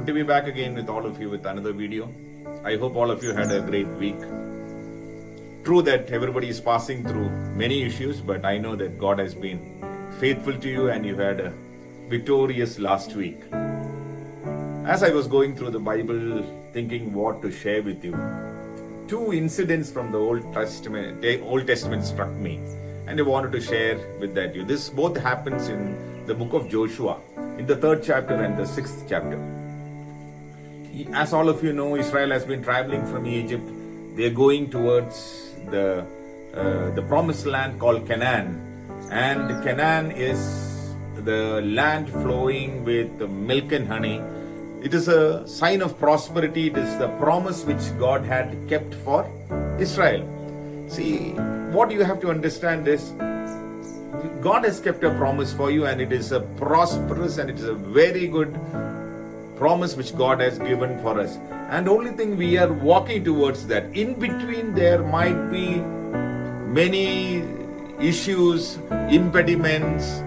Good to be back again with all of you with another video. I hope all of you had a great week. True that everybody is passing through many issues, but I know that God has been faithful to you and you had a victorious last week. As I was going through the Bible, thinking what to share with you, two incidents from the Old Testament struck me, and I wanted to share with that you. This both happens in the book of Joshua, in the 3rd chapter and the 6th chapter. As all of you know, Israel has been traveling from Egypt. They are going towards the promised land called Canaan, and Canaan is the land flowing with milk and honey. It is a sign of prosperity. It is the promise which God had kept for Israel. See, what you have to understand is God has kept a promise for you, and it is a prosperous and it is a very good promise which God has given for us. And only thing we are walking towards that. In between there might be many issues, impediments,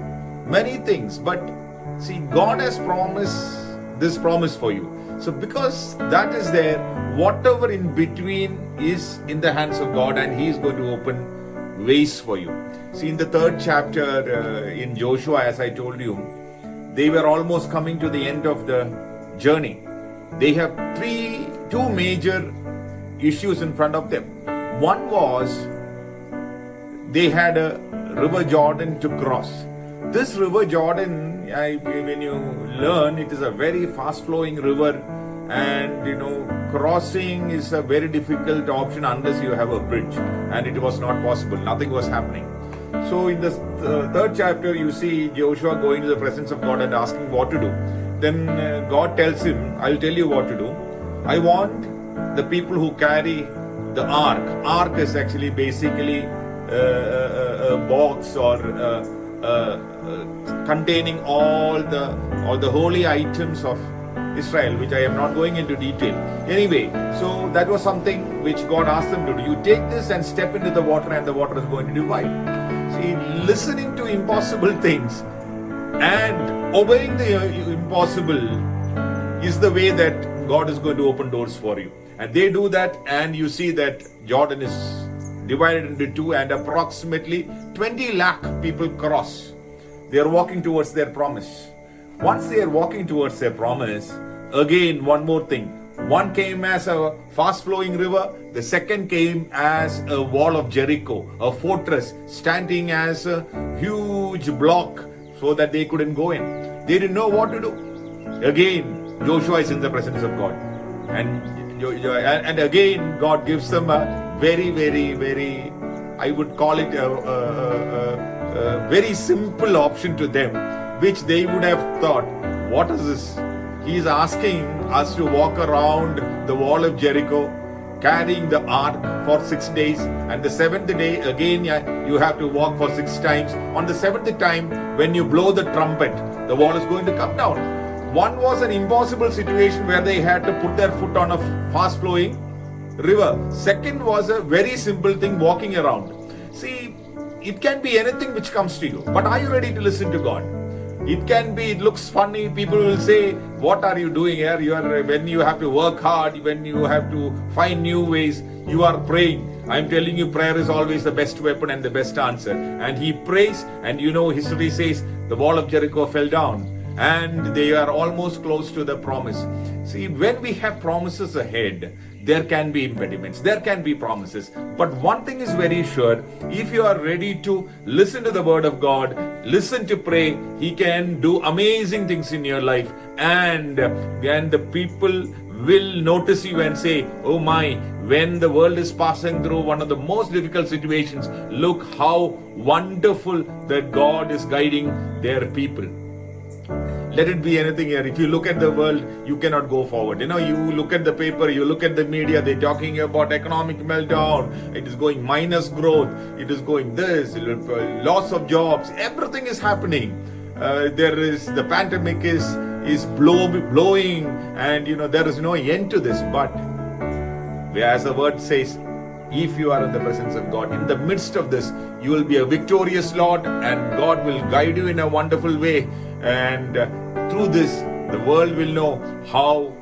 many things. But see, God has promised this promise for you. So because that is there, whatever in between is in the hands of God, and He is going to open ways for you. See, in the 3rd chapter in Joshua, as I told you, they were almost coming to the end of the journey. They have two major issues in front of them. One was they had a river Jordan to cross. This river Jordan, when you learn, it is a very fast flowing river, and crossing is a very difficult option unless you have a bridge, and it was not possible. Nothing was happening. So in the 3rd chapter, you see Joshua going to the presence of God and asking what to do. Then God tells him, I'll tell you what to do. I want the people who carry the ark. Ark is actually basically a box or containing all the holy items of Israel, which I am not going into detail. Anyway, so that was something which God asked them to do. You take this and step into the water, and the water is going to divide. See, listening to impossible things and obeying the impossible is the way that God is going to open doors for you. And they do that, and you see that Jordan is divided into two, and approximately 20 lakh people cross. They are walking towards their promise. Once they are walking towards their promise, again, one more thing. One came as a fast-flowing river. The second came as a wall of Jericho, a fortress standing as a huge block so that they couldn't go in. They didn't know what to do. Again, Joshua is in the presence of God. And again, God gives them a very, very, very, I would call it a very simple option to them, which they would have thought, what is this? He is asking us to walk around the wall of Jericho, carrying the ark for 6 days, and the 7th day again you have to walk for 6 times. On the 7th time, when you blow the trumpet, the wall is going to come down. One was an impossible situation where they had to put their foot on a fast flowing river. Second was a very simple thing, walking around. See, it can be anything which comes to you, but are you ready to listen to God? It looks funny. People will say, what are you doing here? When you have to work hard, when you have to find new ways, you are praying. I'm telling you, prayer is always the best weapon and the best answer. And he prays, and history says the wall of Jericho fell down, and they are almost close to the promise. See, when we have promises ahead, there can be impediments, there can be promises. But one thing is very sure, if you are ready to listen to the word of God, listen to pray, He can do amazing things in your life. And the people will notice you and say, oh my, when the world is passing through one of the most difficult situations, look how wonderful that God is guiding their people. Let it be anything here. If you look at the world, you cannot go forward. You look at the paper, you look at the media, they're talking about economic meltdown. It is going minus growth. It is going this, loss of jobs. Everything is happening. The pandemic is blowing, and there is no end to this. But as the word says, if you are in the presence of God, in the midst of this, you will be a victorious Lord, and God will guide you in a wonderful way. And through this, The world will know how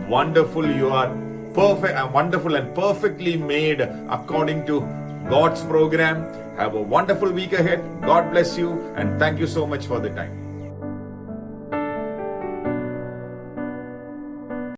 wonderful you are, perfect, wonderful and perfectly made according to God's program. Have a wonderful week ahead. God bless you, and thank you so much for the time.